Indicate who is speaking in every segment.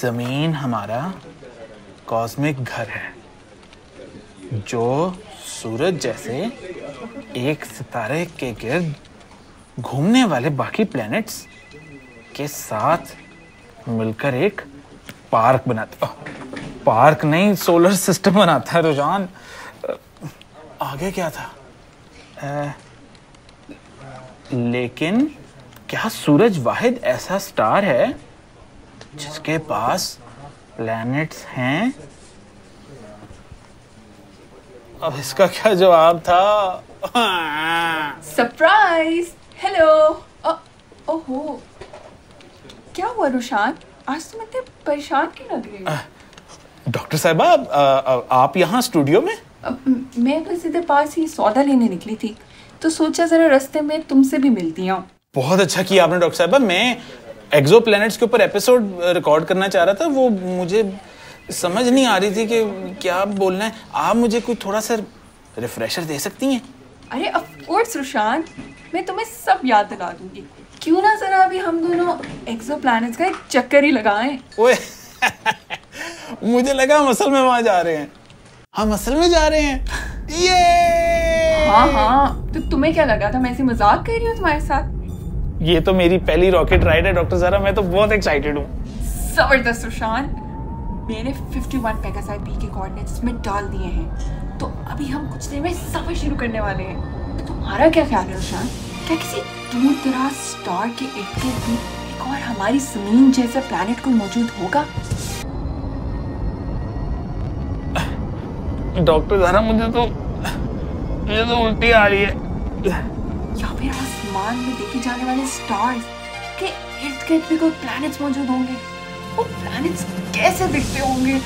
Speaker 1: जमीन हमारा कॉस्मिक घर है, जो सूरज जैसे एक सितारे के गिर्द घूमने वाले बाकी प्लैनेट्स के साथ मिलकर एक पार्क बनाता। पार्क नहीं, सोलर सिस्टम बनाता है रुझान। आगे क्या था? लेकिन क्या सूरज वाहिद ऐसा स्टार है जिसके पास प्लैनेट्स हैं? अब इसका क्या जवाब था?
Speaker 2: सरप्राइज! हेलो! ओहो, क्या हुआ रुशान? आज तुम इतने परेशान क्यों लग रही हो?
Speaker 1: डॉक्टर साहिबा, आप यहाँ स्टूडियो में?
Speaker 2: मैं तो सीधे पास ही सौदा लेने निकली थी, तो सोचा जरा रास्ते में तुमसे भी मिलती हूँ।
Speaker 1: बहुत अच्छा किया आपने डॉक्टर साहिबा। मैं एक्सो प्लैनेट्स के ऊपर एपिसोड रिकॉर्ड करना चाह रहा था, वो मुझे समझ नहीं आ रही थी कि क्या बोलना है। आप मुझे कोई थोड़ा सा रिफ्रेशर दे सकती हैं?
Speaker 2: अरे ऑफ कोर्स रुशान, मैं तुम्हें सब याद दिला दूंगी। क्यों ना जरा अभी हम दोनों एक्सो प्लैनेट्स का एक चक्कर ही लगाएं।
Speaker 1: ओए मुझे लगा हम असल में वहां जा रहे हैं। हम असल में जा रहे हैं। ये
Speaker 2: हाँ, तो तुम्हें क्या लगा था मैं ऐसे मजाक कर रही हूँ तुम्हारे साथ?
Speaker 1: ये तो मेरी पहली रॉकेट राइड है डॉक्टर ज़ारा, मैं तो बहुत एक्साइटेड हूँ।
Speaker 2: जबरदस्त रुशान, मैंने 51 पेगासाइट बी के कोऑर्डिनेट्स में डाल दिए हैं, तो अभी हम कुछ देर में सफर शुरू करने वाले हैं। तो तुम्हारा क्या ख्याल है रुशान? क्या किसी दूर दराज स्टार के इर्द गिर्द भी एक और हमारी जमीन जैसा प्लैनेट कोई मौजूद होगा?
Speaker 1: डॉक्टर ज़ारा, मुझे तो उल्टी आ रही है।
Speaker 2: या फिर आसमान में देखे जाने वाले स्टार्स के इर्द गिर्द भी कोई प्लैनेट्स मौजूद होंगे? वो प्लैनेट्स कैसे दिखते होंगे?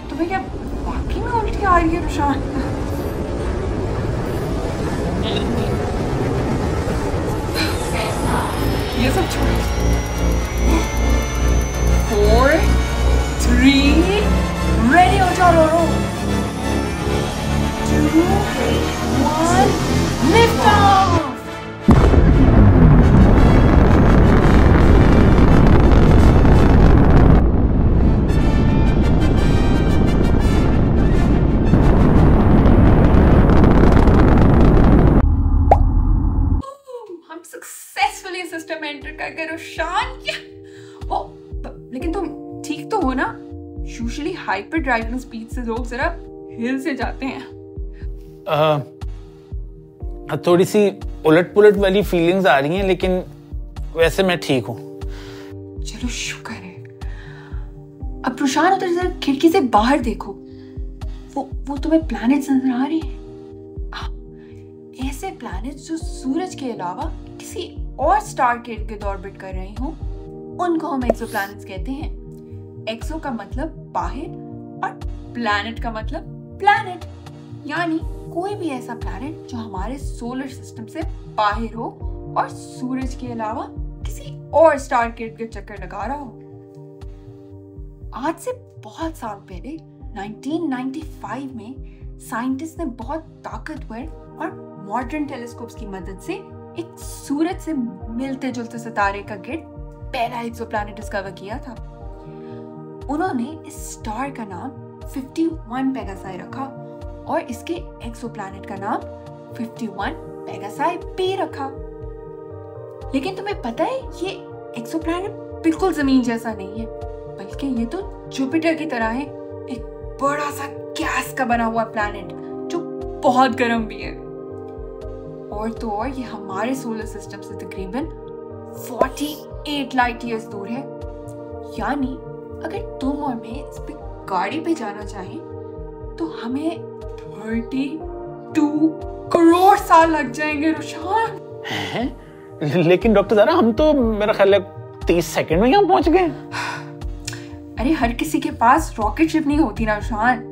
Speaker 2: तुम्हें क्या वाकई में उल्टी आ रही है रुशान? ये सब छोड़ो। 4, 3, रेडी हो जाओ रोरो। 2, 1, लिफ्ट ऑफ। सिस्टम एंटर कर गए रुशान। लेकिन तुम ठीक तो हो ना? यूजुअली हाइपर ड्राइविंग स्पीड से लोग जरा हिल से जाते हैं।
Speaker 1: थोड़ी सी उलट पुलट वाली फीलिंग्स आ रही हैं, लेकिन वैसे मैं ठीक हूँ।
Speaker 2: चलो शुक्र है। अब रुशान उधर जरा खिड़की से बाहर देखो, वो तुम्हें प्लैनेट्स नजर आ रही हैं? ऐसे प्लैनेट्स जो सूरज के अलावा किसी और स्टार के इर्द गिर्द ऑर्बिट कर रहे हो, उनको हम एक्सोप्लैनेट्स कहते हैं। एक्सो का मतलब बाहर और प्लैनेट का मतलब प्लैनेट, यानी कोई भी ऐसा प्लैनेट जो हमारे सोलर सिस्टम से बाहर हो और सूरज के अलावा किसी और स्टार के इर्द गिर्द चक्कर लगा रहा हो। आज से बहुत साल पहले 1995 में साइंटिस्ट ने बहुत ताकतवर और मॉडर्न टेलीस्कोप्स की मदद से एक सूरज से मिलते जुलते सितारे का गिर्द पहला एक्सोप्लैनेट डिस्कवर किया था। उन्होंने इस स्टार का नाम 51 पेगासाई रखा और इसके एक्सोप्लैनेट का नाम 51 पेगासाई बी रखा। लेकिन तुम्हें पता है, ये एक्सोप्लैनेट बिल्कुल जमीन जैसा नहीं है, बल्कि ये तो जुपिटर की तरह है, एक बड़ा सा गैस का बना हुआ प्लैनेट जो बहुत गर्म भी है। और तो और ये हमारे सोलर सिस्टम से तकरीबन 48 लाइट ईयर्स दूर है। यानी अगर तुम और मैं इस पे गाड़ी पे जाना चाहें तो हमें 32 करोड़ साल लग जाएंगे रुशान।
Speaker 1: हैं? लेकिन डॉक्टर ज़ारा, हम तो मेरा ख्याल है 30 सेकंड में यहाँ पहुंच गए।
Speaker 2: अरे हर किसी के पास रॉकेट शिप नहीं होती ना रुशान,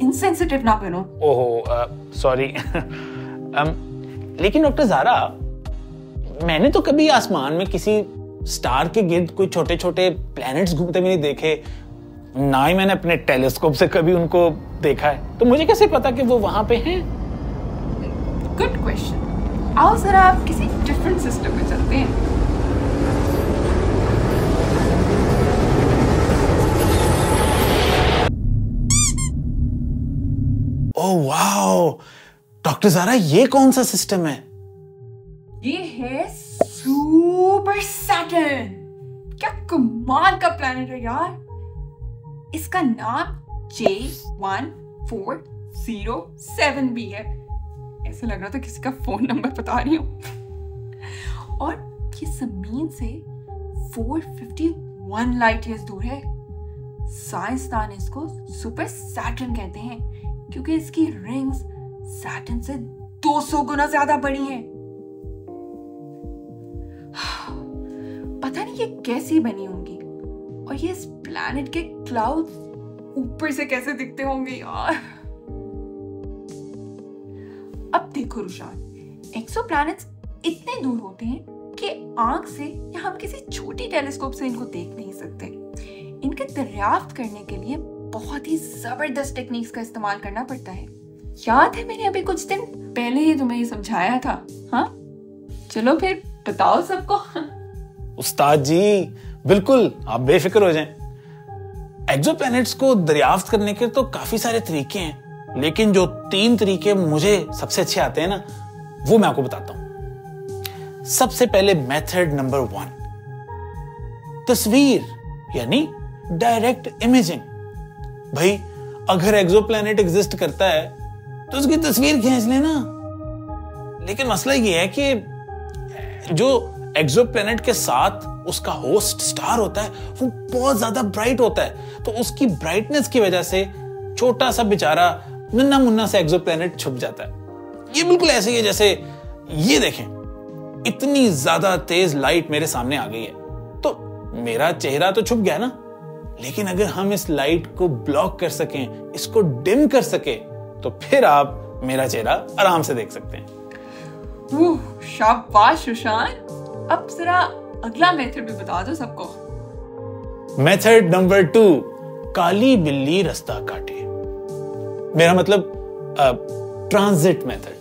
Speaker 2: इनसेंसिटिव ना बनो।
Speaker 1: ओहो, सॉरी। लेकिन डॉक्टर ज़ारा, मैंने तो कभी आसमान में किसी स्टार के गिर्द कोई छोटे छोटे प्लैनेट्स घूमते भी नहीं देखे, ना ही मैंने अपने टेलीस्कोप से कभी उनको देखा है, तो मुझे कैसे पता कि वो वहां पे हैं?
Speaker 2: Good question. आओ जरा आप किसी डिफरेंट सिस्टम में चलते हैं।
Speaker 1: ओह वाओ, डॉक्टर ज़ारा ये कौन सा सिस्टम है?
Speaker 2: ये है सुपर सैटर्न। क्या कमाल का प्लैनेट है यार। इसका नाम J1407 भी है। ऐसा लग रहा था किसी का फोन नंबर बता रही हूँ। और ये जमीन से 451 लाइट ईयर्स दूर है। साइंसदान इसको सुपर सैटर्न कहते हैं क्योंकि इसकी रिंग्स सैटर्न से 200 गुना ज्यादा बड़ी हैं। पता नहीं ये कैसी बनी होंगी और ये इस प्लैनेट के क्लाउड्स ऊपर से कैसे दिखते होंगे यार। अब देखो रुशान, एक्सोप्लैनेट्स इतने दूर होते हैं कि आंख से या हम किसी छोटी टेलीस्कोप से इनको देख नहीं सकते। इनके दरियाफ्त करने के लिए बहुत ही जबरदस्त टेक्निक्स का इस्तेमाल करना पड़ता है। याद है मैंने अभी कुछ दिन पहले ही तुम्हें ये समझाया था। हाँ, चलो फिर बताओ सबको।
Speaker 1: उस्ताद जी बिल्कुल, आप बेफिक्र हो जाएं। एक्सोप्लैनेट्स को दरियाफ्त करने के तो काफी सारे तरीके हैं, लेकिन जो 3 तरीके मुझे सबसे अच्छे आते हैं ना, वो मैं आपको बताता हूं। सबसे पहले मेथड नंबर 1, तस्वीर यानी डायरेक्ट इमेजिंग। भाई अगर एक्सोप्लैनेट एग्जिस्ट करता है तो उसकी तस्वीर खींच लेना। लेकिन मसला ये है कि जो एक्सोप्लैनेट के साथ उसका होस्ट स्टार होता है वो बहुत ज्यादा ब्राइट होता है, तो उसकी ब्राइटनेस की वजह से छोटा सा बेचारा नन्ना मुन्ना सा एक्सोप्लैनेट छुप जाता है। ये बिल्कुल ऐसे ही है जैसे ये देखें, इतनी ज्यादा तेज लाइट मेरे सामने आ गई है तो मेरा चेहरा तो छुप गया ना, लेकिन अगर हम इस लाइट को ब्लॉक कर सकें, इसको डिम कर सके, तो फिर आप मेरा चेहरा आराम से देख सकते हैं।
Speaker 2: शाबाश सुशांत। अब जरा अगला मेथड भी बता दो सबको।
Speaker 1: मेथड नंबर 2, काली बिल्ली रास्ता काटे। मेरा मतलब ट्रांजिट मेथड।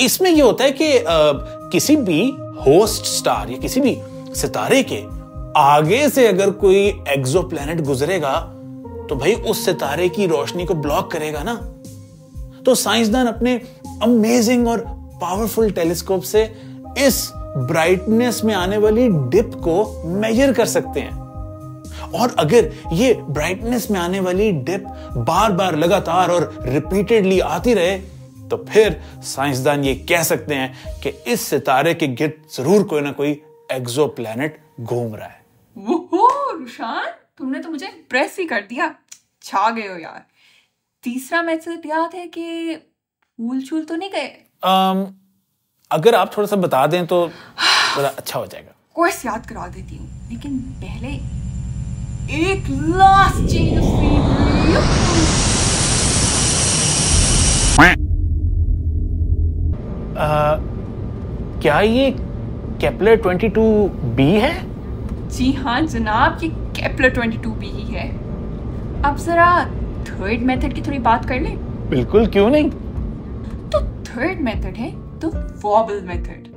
Speaker 1: इसमें यह होता है कि किसी भी होस्ट स्टार या किसी भी सितारे के आगे से अगर कोई एक्सोप्लैनेट गुजरेगा तो भाई उस सितारे की रोशनी को ब्लॉक करेगा ना। तो साइंसदान अपने अमेजिंग और पावरफुल टेलीस्कोप से इस ब्राइटनेस में आने वाली डिप को मेजर कर सकते हैं। और अगर ये ब्राइटनेस में आने वाली डिप बार बार लगातार और रिपीटेडली आती रहे तो फिर साइंसदान ये कह सकते हैं कि इस सितारे के गिर्द जरूर कोई ना कोई एक्सोप्लैनेट घूम रहा है।
Speaker 2: वो रुशान, तुमने तो मुझे इम्प्रेस ही कर दिया। छा गए हो यार। तीसरा मेथड याद है कि भूल छूल तो नहीं गए?
Speaker 1: अगर आप थोड़ा सा बता दें तो बड़ा अच्छा हो जाएगा।
Speaker 2: कोर्स याद करा देती हूँ, लेकिन पहले एक लास्ट चेंज ऑफ
Speaker 1: क्या ये केपलर 22b है?
Speaker 2: जी हाँ जनाब, ये केपलर 22b ही है। अब जरा थर्ड मेथड की थोड़ी बात कर लें।
Speaker 1: बिल्कुल, क्यों नहीं।
Speaker 2: तो थर्ड मेथड है द वॉबल मेथड।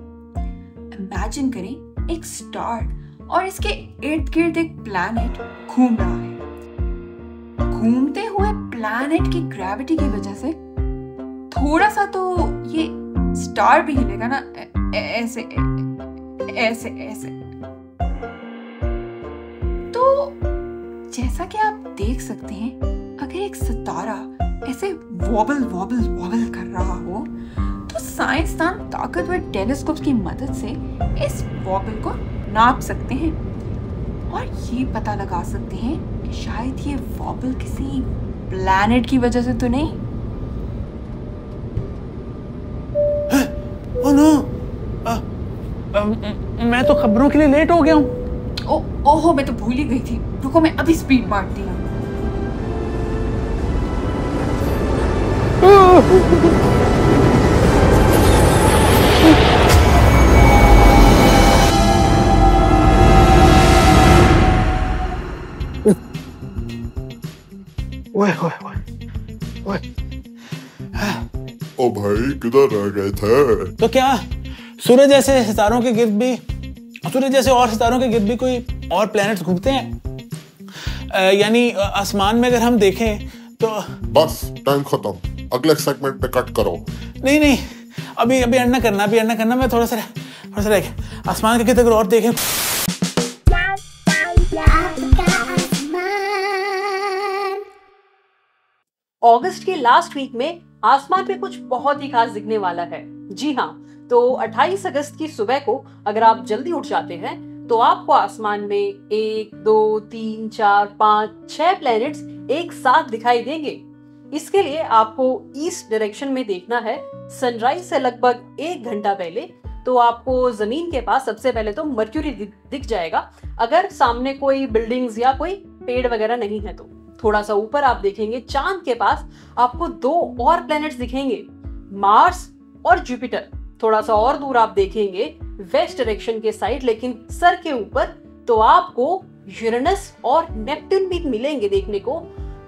Speaker 2: इमेजिन करें एक स्टार और इसके इर्द गिर्द एक प्लैनेट घूम रहा है। घूमते हुए प्लैनेट की ग्रेविटी की वजह से थोड़ा सा तो ये स्टार भी हिलेगा ना, ऐसे ऐसे ऐसे। तो जैसा कि आप देख सकते हैं, अगर एक सितारा ऐसे वॉबल वॉबल वॉबल कर रहा हो तो साइंसदान ताकतवर टेलीस्कोप की मदद से इस वॉबल को नाप सकते हैं और ये पता लगा सकते हैं कि शायद ये वॉबल किसी प्लैनेट की वजह से तो नहीं।
Speaker 1: ओह नो, मैं तो खबरों के लिए लेट हो गया हूँ।
Speaker 2: ओहो, मैं तो भूल ही गई थी। रुको, मैं अभी स्पीड मारती हूँ।
Speaker 3: ओ भाई, किधर रह गए थे?
Speaker 1: तो क्या सूरज जैसे सितारों के गिर्द भी, सूरज जैसे और सितारों के गिर्द भी कोई और प्लैनेट्स घूमते हैं? यानी आसमान में अगर हम देखें तो
Speaker 3: बस टाइम खत्म। अगले सेगमेंट पे कट करो।
Speaker 1: नहीं नहीं, अभी एंड ना करना, मैं थोड़ा सा रह गया। आसमान के किधर और देखें।
Speaker 4: अगस्त के लास्ट वीक में आसमान पे कुछ बहुत ही खास दिखने वाला है। जी हाँ, तो 28 अगस्त की सुबह को अगर आप जल्दी उठ जाते हैं तो आपको आसमान में 1, 2, 3, 4, 5, 6 प्लैनेट्स एक साथ दिखाई देंगे। इसके लिए आपको ईस्ट डायरेक्शन में देखना है। सनराइज से लगभग 1 घंटा पहले तो आपको जमीन के पास सबसे पहले तो मर्क्यूरी दिख जाएगा, अगर सामने कोई बिल्डिंग्स या कोई पेड़ वगैरह नहीं है तो। थोड़ा सा ऊपर आप देखेंगे चांद के पास आपको 2 और प्लैनेट्स दिखेंगे, मार्स और जुपिटर। थोड़ा सा और दूर आप देखेंगे वेस्ट डायरेक्शन के साइड, लेकिन सर के ऊपर तो आपको यूरेनस और नेपट्टून भी मिलेंगे देखने को,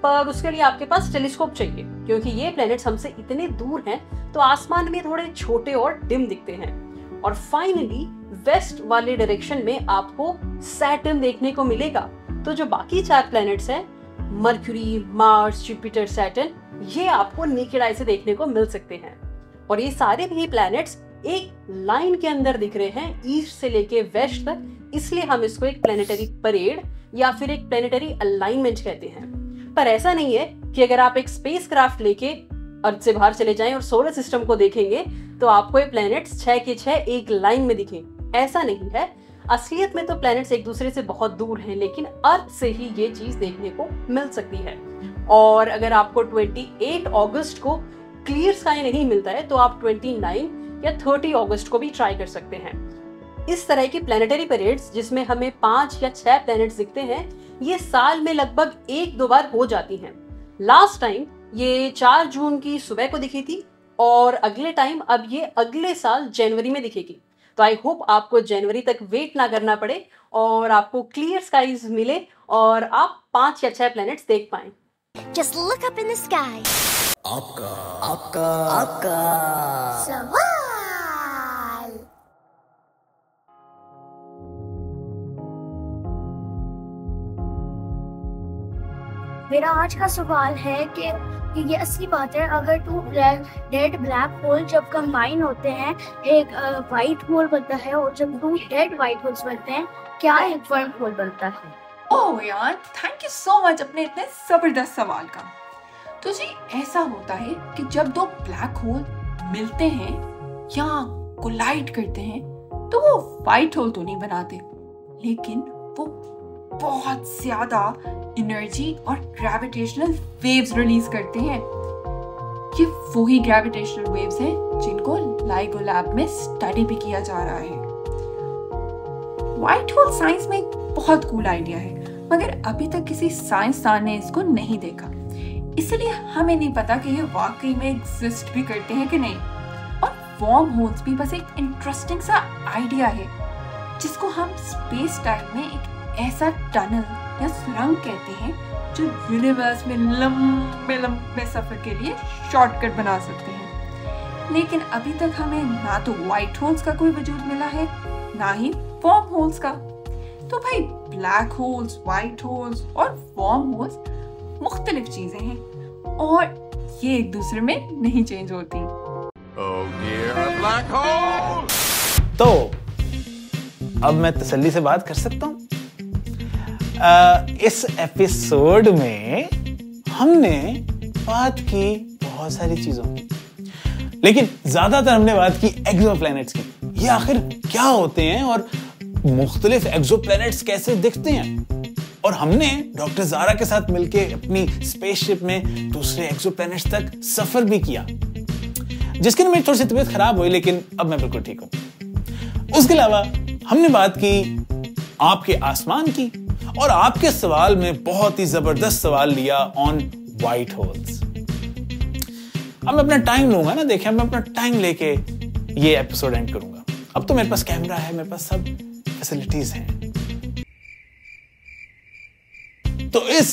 Speaker 4: पर उसके लिए आपके पास टेलीस्कोप चाहिए, क्योंकि ये प्लैनेट्स हमसे इतने दूर हैं तो आसमान में थोड़े छोटे और डिम दिखते हैं। और फाइनली वेस्ट वाले डायरेक्शन में आपको सैटर्न देखने को मिलेगा। तो जो बाकी 4 प्लैनेट्स हैं, मर्क्यूरी, मार्स, जुपिटर, सैटर्न, ये आपको नेकेड आई से देखने को मिल सकते हैं। और ये सारे भी प्लैनेट्स एक लाइन के अंदर दिख रहे हैं, ईस्ट से लेके वेस्ट तक, इसलिए हम इसको एक प्लैनेटरी परेड या फिर एक प्लैनेटरी अलाइनमेंट कहते हैं। पर ऐसा नहीं है कि अगर आप एक स्पेसक्राफ्ट लेके अर्थ से बाहर चले जाएं और सोलर सिस्टम को देखेंगे तो आपको ये प्लैनेट्स 6 के 6 एक लाइन में दिखें, ऐसा नहीं है। असलियत में तो प्लैनेट्स एक दूसरे से बहुत दूर हैं, लेकिन अर्थ से ही ये चीज देखने को मिल सकती है। और अगर आपको 28 अगस्त को क्लियर स्काई नहीं मिलता है तो आप 29 या 30 अगस्त को भी ट्राई कर सकते हैं। इस तरह की प्लैनेटरी परेड्स जिसमें हमें 5 या 6 प्लैनेट्स दिखते हैं, ये साल में लगभग 1-2 बार हो जाती हैं। लास्ट टाइम ये 4 जून की सुबह को दिखी थी और अगले टाइम अब ये अगले साल जनवरी में दिखेगी। तो आई होप आपको जनवरी तक वेट ना करना पड़े और आपको क्लियर स्काईज मिले और आप 5 या 6 प्लैनेट्स देख पाएं।
Speaker 5: Just look up in the sky. आपका सवाल। मेरा आज का सवाल है कि ये असली बात है, अगर 2 डेड ब्लैक होल जब कंबाइन होते हैं एक वाइट होल बनता है, और जब 2 डेड वाइट होल्स बनते हैं क्या एक वर्म होल बनता है?
Speaker 2: ओह यार, थैंक यू सो मच अपने इतने जबरदस्त सवाल का। तो जी ऐसा होता है कि जब 2 ब्लैक होल मिलते हैं या कोलाइड करते हैं तो वो वाइट होल तो नहीं बनाते, लेकिन वो बहुत ज्यादा एनर्जी और ग्रेविटेशनल वेव्स रिलीज करते हैं। ये वही ग्रेविटेशनल वेव्स हैं जिनको लाइगो लैब में स्टडी भी किया जा रहा है। व्हाइट होल साइंस में एक बहुत कूल आइडिया है, मगर अभी तक किसी साइंसदान ने इसको नहीं देखा, इसलिए हमें नहीं पता कि ये वाकई में एग्जिस्ट भी करते हैं कि नहीं। और वर्म होल्स भी बस एक इंटरेस्टिंग सा आइडिया है जिसको हम स्पेस टाइम में एक ऐसा टनल या सुरंग कहते हैं जो यूनिवर्स में लंबे लंबे सफर के लिए शॉर्टकट बना सकते हैं। लेकिन अभी तक हमें ना तो व्हाइट होल्स का कोई वजूद मिला है, ना ही वर्म होल्स का। तो भाई ब्लैक होल्स, व्हाइट होल्स और वर्म होल्स मुख्तलिफ चीजें हैं और ये एक दूसरे में नहीं चेंज होती।
Speaker 1: तो अब मैं तसल्ली से बात कर सकता हूं। इस एपिसोड में हमने बात की बहुत सारी चीजों की, लेकिन ज्यादातर हमने बात की एक्सोप्लैनेट्स की। ये आखिर क्या होते हैं और मुख्तलिफ एक्सोप्लैनेट्स कैसे दिखते हैं। और हमने डॉक्टर ज़ारा के साथ मिलके अपनी स्पेसशिप में दूसरे एक्सोप्लैनेट्स तक सफर भी किया, जिसके लिए मेरी थोड़ी सी तबीयत खराब हुई, लेकिन अब मैं बिल्कुल ठीक हूं। उसके अलावा हमने बात की आपके आसमान की, और आपके सवाल में बहुत ही जबरदस्त सवाल लिया ऑन व्हाइट होल्स। अब मैं अपना टाइम लूंगा ना, देखिए मैं अपना टाइम लेके ये एपिसोड एंड करूंगा। अब तो मेरे पास कैमरा है, मेरे पास सब फैसिलिटीज हैं। तो इस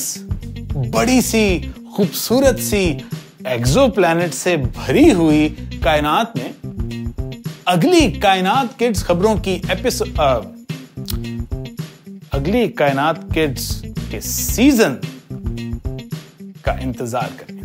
Speaker 1: बड़ी सी खूबसूरत सी एक्सोप्लैनेट से भरी हुई कायनात में अगली कायनात किड्स खबरों की अगली कायनात किड्स के सीजन का इंतजार करें।